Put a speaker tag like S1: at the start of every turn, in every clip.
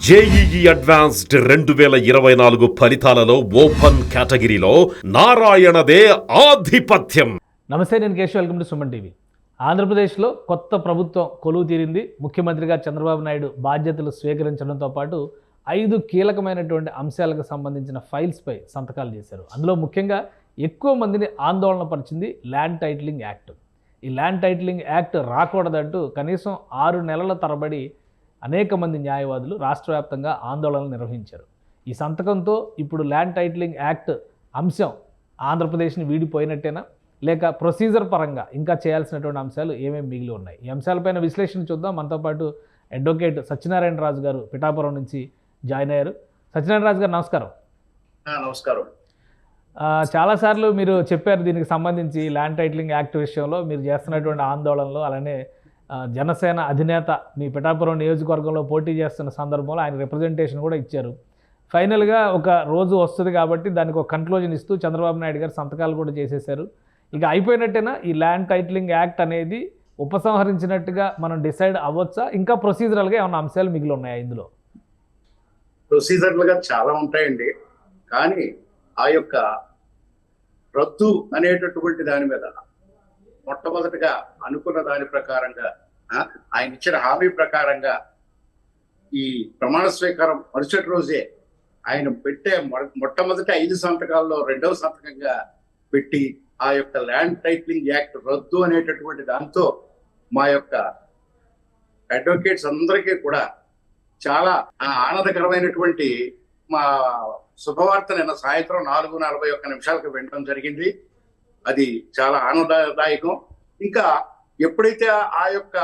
S1: JEE advanced 2024 ఫలితాలలో open కేటగిరీలో నారాయణదే ఆధిపత్యం.
S2: నమస్తే, నేను Keshav. Welcome to Suman TV. ఆంధ్రప్రదేశ్లో కొత్త ప్రభుత్వం కొలువు తీరింది. ముఖ్యమంత్రిగా చంద్రబాబు నాయుడు బాధ్యతలు స్వీకరించడంతో పాటు 5 కీలకమైనటువంటి అంశాలకు సంబంధించిన ఫైల్స్పై సంతకాలు చేశారు. అందులో ముఖ్యంగా ఎక్కువ మందిని ఆందోళన పరిచింది ల్యాండ్ టైటిలింగ్ యాక్ట్. ఈ ల్యాండ్ టైటిలింగ్ యాక్ట్ రాకూడదంటూ కనీసం 6 నెలల తరబడి అనేక మంది న్యాయవాదులు రాష్ట్ర వ్యాప్తంగా ఆందోళనలు నిర్వహించారు. ఈ సంతకంతో ఇప్పుడు ల్యాండ్ టైటిలింగ్ యాక్ట్ అంశం ఆంధ్రప్రదేశ్ని వీడిపోయినట్టేనా, లేక ప్రొసీజర్ పరంగా ఇంకా చేయాల్సినటువంటి అంశాలు ఏమేమి మిగిలి ఉన్నాయి? ఈ అంశాలపైన విశ్లేషణ చూద్దాం. మనతో పాటు అడ్వకేట్ సత్యనారాయణ రాజు గారు పిఠాపురం నుంచి జాయిన్ అయ్యారు. సత్యనారాయణ రాజు గారు, నమస్కారం.
S3: నమస్కారం.
S2: చాలాసార్లు మీరు చెప్పారు దీనికి సంబంధించి ల్యాండ్ టైటిలింగ్ యాక్ట్ విషయంలో మీరు చేస్తున్నటువంటి ఆందోళనలు, అలానే జనసేన అధినేత మీ పిఠాపురం నియోజకవర్గంలో పోటీ చేస్తున్న సందర్భంలో ఆయన రిప్రజెంటేషన్ కూడా ఇచ్చారు. ఫైనల్గా ఒక రోజు వస్తుంది కాబట్టి దానికి ఒక కన్క్లూజన్ ఇస్తూ చంద్రబాబు నాయుడు గారు సంతకాలు కూడా చేసేశారు. ఇక అయిపోయినట్టేనా ఈ ల్యాండ్ టైటిలింగ్ యాక్ట్ అనేది? ఉపసంహరించినట్టుగా మనం డిసైడ్ అవ్వచ్చా? ఇంకా ప్రొసీజరల్గా ఏమైనా అంశాలు మిగిలి ఉన్నాయా ఇందులో?
S3: ప్రొసీజర్లుగా చాలా ఉంటాయండి, కానీ ఆ యొక్క రద్దు అనేటటువంటి దాని మీద మొట్టమొదటిగా అనుకున్న దాని ప్రకారంగా ఆయన ఇచ్చిన హామీ ప్రకారంగా ఈ ప్రమాణ స్వీకారం మరుసటి రోజే ఆయన పెట్టే మొట్టమొదటి 5 సంతకాల్లో 2వ సంతకంగా పెట్టి ఆ యొక్క ల్యాండ్ టైటిలింగ్ యాక్ట్ రద్దు అనేటటువంటి దాంతో మా యొక్క అడ్వకేట్స్ అందరికీ కూడా చాలా ఆనందకరమైనటువంటి మా శుభవార్త నిన్న సాయంత్రం 4:41 వినడం జరిగింది. అది చాలా ఆనందదాయకం. ఇంకా ఎప్పుడైతే ఆ యొక్క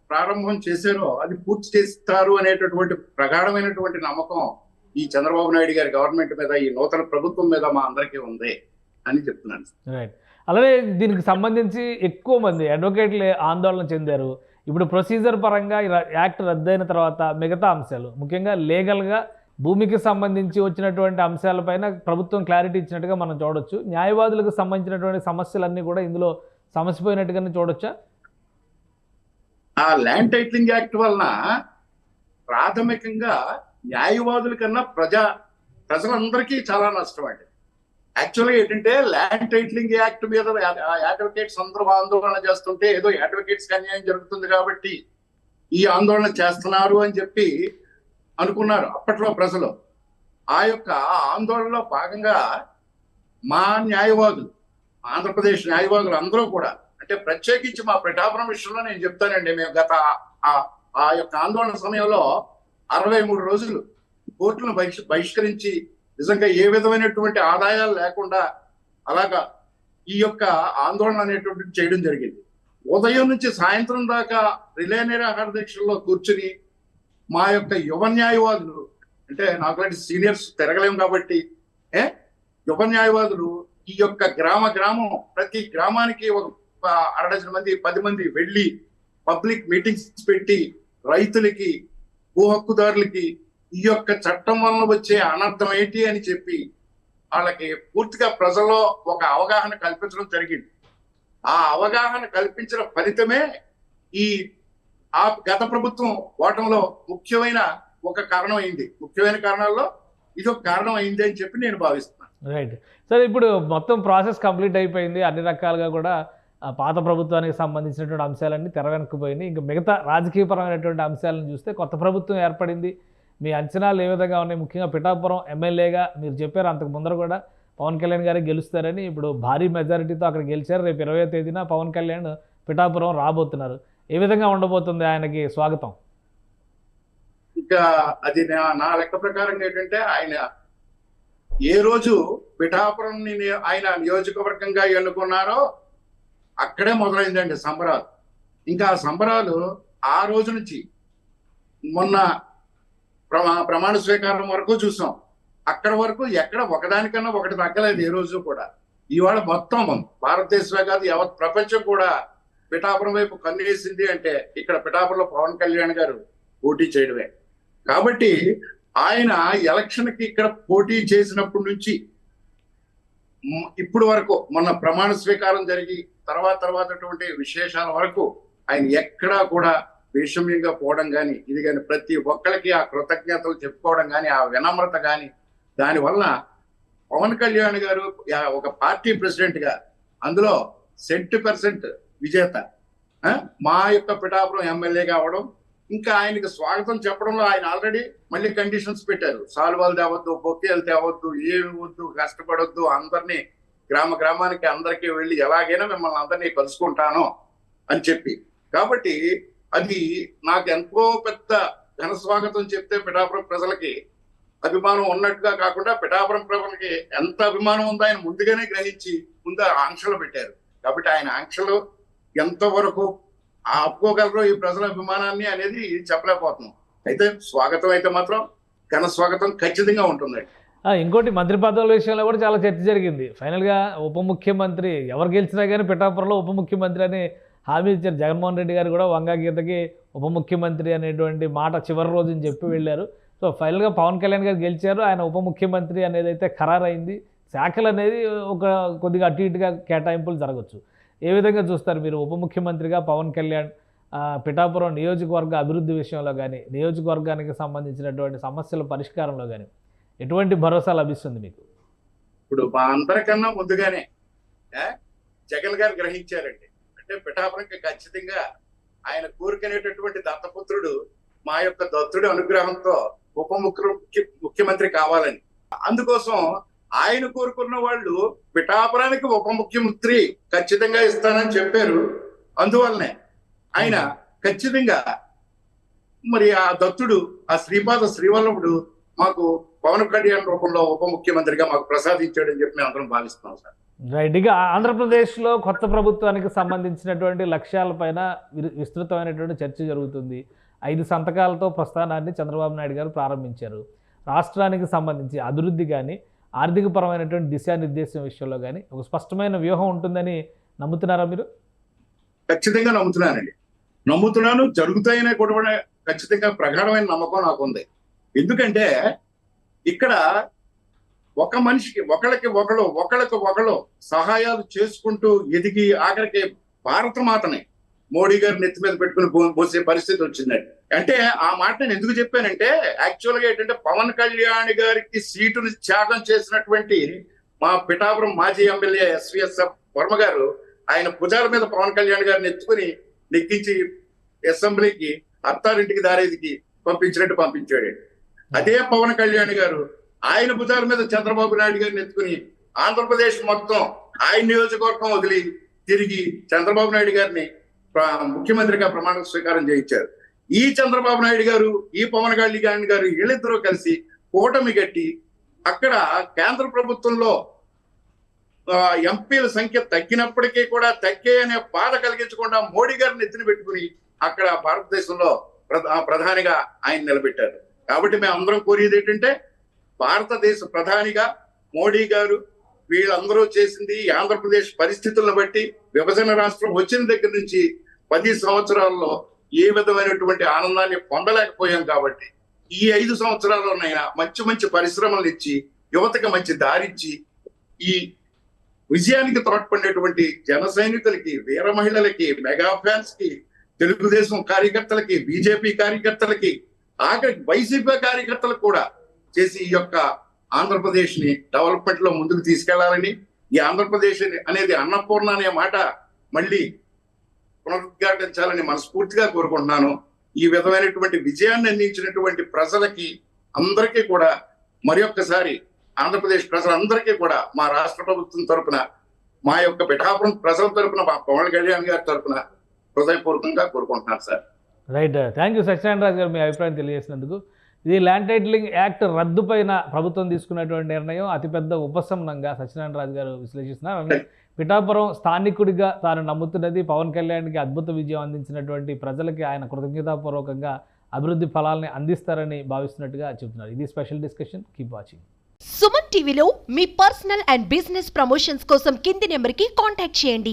S3: ప్రారంభం చేశారో అది పూర్తి చేస్తారు అనేటటువంటి ప్రగాఢమైనటువంటి నమ్మకం ఈ చంద్రబాబు నాయుడు గారి గవర్నమెంట్ మీద, ఈ నూతన ప్రభుత్వం మీద మా అందరికీ ఉంది అని చెప్తున్నాను.
S2: రైట్. అలానే దీనికి సంబంధించి ఎక్కువ మంది అడ్వకేట్లు ఆందోళన చెందారు. ఇప్పుడు ప్రొసీజర్ పరంగా యాక్ట్ రద్దయిన తర్వాత మిగతా అంశాలు, ముఖ్యంగా లీగల్గా భూమికి సంబంధించి వచ్చినటువంటి అంశాలపైన ప్రభుత్వం క్లారిటీ ఇచ్చినట్టుగా మనం చూడొచ్చు. న్యాయవాదులకు సంబంధించినటువంటి సమస్యలన్నీ కూడా ఇందులో సమస్యపోయినట్టుగానే చూడొచ్చా?
S3: ఆ ల్యాండ్ టైటిలింగ్ యాక్ట్ వలన ప్రాథమికంగా న్యాయవాదుల కన్నా ప్రజలందరికీ చాలా నష్టం అండి. యాక్చువల్గా ఏంటంటే ల్యాండ్ టైటిలింగ్ యాక్ట్ మీద అడ్వకేట్స్ అందరూ ఆందోళన చేస్తుంటే ఏదో అడ్వకేట్స్కి అన్యాయం జరుగుతుంది కాబట్టి ఈ ఆందోళన చేస్తున్నారు అని చెప్పి అనుకున్నారు అప్పట్లో ప్రజలు. ఆ యొక్క ఆందోళనలో భాగంగా మా న్యాయవాదులు, ఆంధ్రప్రదేశ్ న్యాయవాదులు అందరూ కూడా, అంటే ప్రత్యేకించి మా పిఠాపురం విషయంలో నేను చెప్తానండి, మేము గత ఆ యొక్క ఆందోళన సమయంలో 63 రోజులు కోర్టులను బహిష్కరించి నిజంగా ఏ విధమైనటువంటి ఆదాయాలు లేకుండా అలాగా ఈ యొక్క ఆందోళన అనేటువంటిది చేయడం జరిగింది. ఉదయం నుంచి సాయంత్రం దాకా రిలే నిరాహార దీక్షల్లో కూర్చుని మా యొక్క యువ న్యాయవాదులు, అంటే నాకులాంటి సీనియర్స్ తిరగలేము కాబట్టి యువ న్యాయవాదులు ఈ యొక్క గ్రామం ప్రతి గ్రామానికి ఒక 6 మంది 10 మంది వెళ్ళి పబ్లిక్ మీటింగ్స్ పెట్టి రైతులకి, భూ హక్కుదారులకి ఈ యొక్క చట్టం వలన వచ్చే అనర్థం ఏంటి అని చెప్పి వాళ్ళకి పూర్తిగా ప్రజల్లో ఒక అవగాహన కల్పించడం జరిగింది. ఆ అవగాహన కల్పించిన ఫలితమే ఈ గత ప్రభుత్వం ఓటంలో ముఖ్యమైన ఒక కారణం అయింది. ముఖ్యమైన కారణాల్లో ఇది ఒక కారణం అయింది అని చెప్పి నేను భావిస్తున్నాను.
S2: రైట్. సరే, ఇప్పుడు మొత్తం ప్రాసెస్ కంప్లీట్ అయిపోయింది. అన్ని రకాలుగా కూడా పాత ప్రభుత్వానికి సంబంధించినటువంటి అంశాలన్నీ తెర వెనక్కిపోయినాయి. ఇంకా మిగతా రాజకీయపరమైనటువంటి అంశాలను చూస్తే కొత్త ప్రభుత్వం ఏర్పడింది. మీ అంచనాలు ఏ విధంగా ఉన్నాయి? ముఖ్యంగా పిఠాపురం ఎమ్మెల్యేగా మీరు చెప్పారు అంతకు ముందర కూడా పవన్ కళ్యాణ్ గారికి గెలుస్తారని. ఇప్పుడు భారీ మెజారిటీతో అక్కడ గెలిచారు. రేపు 20వ తేదీన పవన్ కళ్యాణ్ పిఠాపురం రాబోతున్నారు. ఏ విధంగా ఉండబోతుంది ఆయనకి స్వాగతం?
S3: ఇంకా అది నా లెక్క ప్రకారం ఏంటంటే, ఆయన ఏ రోజు పిఠాపురం ఆయన నియోజకవర్గంగా ఎన్నుకున్నారో అక్కడే మొదలైందండి సంబరాలు. ఇంకా ఆ సంబరాలు ఆ రోజు నుంచి మొన్న ప్రమాణ స్వీకారం వరకు చూసాం. అక్కడ వరకు ఎక్కడ ఒకదానికన్నా ఒకటి తగ్గలేదు ఏ రోజు కూడా. ఇవాళ మొత్తం భారతదేశమే కాదు యావత్ ప్రపంచం కూడా పిఠాపురం వైపు కన్నేసింది అంటే ఇక్కడ పిఠాపురంలో పవన్ కళ్యాణ్ గారు పోటీ చేయడమే. కాబట్టి ఆయన ఎలక్షన్కి ఇక్కడ పోటీ చేసినప్పటి నుంచి ఇప్పుడు వరకు, మొన్న ప్రమాణ స్వీకారం జరిగి తర్వాత విశేషాల వరకు ఆయన ఎక్కడా కూడా విషమ్యంగా పోవడం కానీ ఇది కానీ ప్రతి ఒక్కరికి ఆ కృతజ్ఞతలు చెప్పుకోవడం కానీ ఆ వినమ్రత కానీ దానివల్ల పవన్ కళ్యాణ్ గారు ఒక పార్టీ ప్రెసిడెంట్ గా అందులో 100% విజేత, మా యొక్క పిఠాపురం ఎమ్మెల్యేగా అవడం, ఇంకా ఆయనకి స్వాగతం చెప్పడంలో ఆయన ఆల్రెడీ మళ్ళీ కండిషన్స్ పెట్టారు. సాల్వాలు తేవద్దు, బొక్కేలు తేవద్దు, ఏమి వద్దు, కష్టపడొద్దు, అందరినీ గ్రామానికి అందరికీ వెళ్ళి ఎలాగైనా మిమ్మల్ని అందరినీ కలుసుకుంటాను అని చెప్పి. కాబట్టి అది నాకు ఎంతో పెద్ద ఘన స్వాగతం చెప్తే పిఠాపురం ప్రజలకి అభిమానం ఉన్నట్టుగా కాకుండా పిఠాపురం ప్రజలకి ఎంత అభిమానం ఉందో ఆయన ముందుగానే గ్రహించి ముందు ఆంక్షలు పెట్టారు. కాబట్టి ఆయన ఆంక్షలు ఎంతవరకు ఆపుకోగలరో ఈ ప్రజల అభిమానాన్ని అనేది చెప్పలేకపోతున్నాం. అయితే స్వాగతం అయితే మాత్రం ఘన స్వాగతం ఖచ్చితంగా ఉంటుందండి.
S2: ఇంకోటి మంత్రి పదవుల విషయంలో కూడా చాలా చర్చ జరిగింది. ఫైనల్గా ఉప ముఖ్యమంత్రి ఎవరు గెలిచినా కానీ పిఠాపురంలో ఉప ముఖ్యమంత్రి అని హామీ ఇచ్చారు. జగన్మోహన్ రెడ్డి గారు కూడా వంగా గీతకి ఉప ముఖ్యమంత్రి అనేటువంటి మాట చివరి రోజుని చెప్పి వెళ్ళారు. సో ఫైనల్గా పవన్ కళ్యాణ్ గారు గెలిచారు. ఆయన ఉప ముఖ్యమంత్రి అనేది అయితే ఖరారైంది. శాఖలు అనేది కొద్దిగా అటు ఇటుగా కేటాయింపులు జరగచ్చు. ఏ విధంగా చూస్తారు మీరు ఉప ముఖ్యమంత్రిగా పవన్ కళ్యాణ్ పిఠాపురం నియోజకవర్గ అభివృద్ధి విషయంలో కానీ నియోజకవర్గానికి సంబంధించినటువంటి సమస్యల పరిష్కారంలో కానీ ఎటువంటి భరోసా లభిస్తుంది మీకు?
S3: ఇప్పుడు మా అందరికన్నా ముందుగానే జగన్ గారు గ్రహించారండి. అంటే పిఠాపురంకి ఖచ్చితంగా ఆయన కోరుకునేటటువంటి దత్తపుత్రుడు మా యొక్క దత్తుడి అనుగ్రహంతో ఉప ముఖ్యమంత్రి కావాలని. అందుకోసం ఆయన కోరుకున్న వాళ్ళు పిఠాపురానికి ఉప ముఖ్యమంత్రి ఖచ్చితంగా ఇస్తానని చెప్పారు. అందువల్లనే ఆయన ఖచ్చితంగా మరి ఆ దత్తుడు ఆ శ్రీపాద శ్రీవల్లభుడు మాకు పవన్ కళ్యాణ్ రూపంలో ఉప ముఖ్యమంత్రిగా మాకు ప్రసాదించాడని చెప్పి మేము అందరం భావిస్తున్నాం సార్.
S2: రైట్. ఇక ఆంధ్రప్రదేశ్లో కొత్త ప్రభుత్వానికి సంబంధించినటువంటి లక్ష్యాలపైన విస్తృతమైనటువంటి చర్చ జరుగుతుంది. 5 సంతకాలతో ప్రస్థానాన్ని చంద్రబాబు నాయుడు గారు ప్రారంభించారు. రాష్ట్రానికి సంబంధించి అభివృద్ధి కానీ ఆర్థికపరమైనటువంటి దిశానిర్దేశం విషయంలో కానీ ఒక స్పష్టమైన వ్యూహం ఉంటుందని నమ్ముతున్నారా మీరు?
S3: ఖచ్చితంగా నమ్ముతున్నాను. జరుగుతాయనే కూడా ఖచ్చితంగా ప్రగాఢమైన నమ్మకం నాకు ఉంది. ఎందుకంటే ఇక్కడ ఒక మనిషికి ఒకళ్ళకి ఒకళ్ళు సహాయాలు చేసుకుంటూ ఎదిగి ఆఖరికి భారత మాతని మోడీ గారి నెత్తి మీద పెట్టుకుని పోసే పరిస్థితి వచ్చిందండి. అంటే ఆ మాట నేను ఎందుకు చెప్పానంటే యాక్చువల్ గా ఏంటంటే పవన్ కళ్యాణ్ గారికి సీటుని త్యాగం చేసినటువంటి మా పిఠాపురం మాజీ ఎమ్మెల్యే ఎస్విఎస్ఎఫ్ వర్మ గారు ఆయన భుజాల మీద పవన్ కళ్యాణ్ గారిని ఎత్తుకుని నెక్కించి అసెంబ్లీకి అత్తారింటికి దారేదికి పంపించాడు. అదే పవన్ కళ్యాణ్ గారు ఆయన భుజాల మీద చంద్రబాబు నాయుడు గారిని ఎత్తుకుని ఆంధ్రప్రదేశ్ మొత్తం ఆయన నియోజకవర్గం వదిలి తిరిగి చంద్రబాబు నాయుడు గారిని ముఖ్యమంత్రిగా ప్రమాణ స్వీకారం చేయించారు. ఈ చంద్రబాబు నాయుడు గారు ఈ పవన్ కళ్యాణ్ గారు వీళ్ళిద్దరూ కలిసి కూటమి కట్టి అక్కడ కేంద్ర ప్రభుత్వంలో ఎంపీల సంఖ్య తగ్గినప్పటికీ కూడా తగ్గే అనే బాధ కలిగించకుండా మోడీ గారిని ఎత్తున పెట్టుకుని అక్కడ భారతదేశంలో ప్రధానిగా ఆయన నిలబెట్టారు. కాబట్టి మేము అందరం కోరేది ఏంటంటే భారతదేశ ప్రధానిగా మోడీ గారు వీళ్ళందరూ చేసింది ఆంధ్రప్రదేశ్ పరిస్థితులను బట్టి విభజన రాష్ట్రం వచ్చిన దగ్గర నుంచి 10 సంవత్సరాల్లో ఏ విధమైనటువంటి ఆనందాన్ని పొందలేకపోయాం. కాబట్టి ఈ 5 సంవత్సరాల్లోనైనా మంచి పరిశ్రమలు ఇచ్చి యువతకి మంచి దారిచ్చి ఈ విజయానికి తోడ్పడినటువంటి జన సైనికులకి, వీర మహిళలకి, మెగా ఫ్యాన్స్ కి, తెలుగుదేశం కార్యకర్తలకి, బీజేపీ కార్యకర్తలకి, ఆఖరికి వైసీపీ కార్యకర్తలకు కూడా చేసి ఈ యొక్క ఆంధ్రప్రదేశ్ ని డెవలప్మెంట్ లో ముందుకు తీసుకెళ్లాలని, ఈ ఆంధ్రప్రదేశ్ అనేది అన్నపూర్ణ అనే మాట మళ్ళీ పునరుద్ఘాటించాలని మనస్ఫూర్తిగా కోరుకుంటున్నాను. ఈ విధమైనటువంటి విజయాన్ని అందించినటువంటి ప్రజలకి అందరికీ కూడా మరి ఒక్కసారి ఆంధ్రప్రదేశ్ ప్రజలందరికీ కూడా మా రాష్ట్ర ప్రభుత్వం తరఫున, మా యొక్క పిఠాపురం ప్రజల తరఫున, మా పవన్ కళ్యాణ్ గారి తరఫున హృదయపూర్వకంగా కోరుకుంటున్నాను sir.
S2: Right. Thank you Satyanarayana Raju garu మీ అభిప్రాయం తెలియజేసినందుకు. ఇది ల్యాండ్ టైటిలింగ్ యాక్ట్ రద్దు పైన ప్రభుత్వం తీసుకున్నటువంటి నిర్ణయం అతిపెద్ద ఉపశమనంగా సత్యనారాయణ రాజు గారు విశ్లేషిస్తున్నారు. పిఠాపురం స్థానికుడిగా తాను నమ్ముతున్నది పవన్ కళ్యాణ్కి అద్భుత విజయం అందించినటువంటి ప్రజలకి ఆయన కృతజ్ఞతాపూర్వకంగా అభివృద్ధి ఫలాల్ని అందిస్తారని భావిస్తున్నట్టుగా చెబుతున్నారు. ఇది special discussion. Keep watching.
S4: Suman టీవీలో మీ పర్సనల్ అండ్ బిజినెస్ ప్రమోషన్స్ కోసం కింది నెంబర్కి కాంటాక్ట్ చేయండి.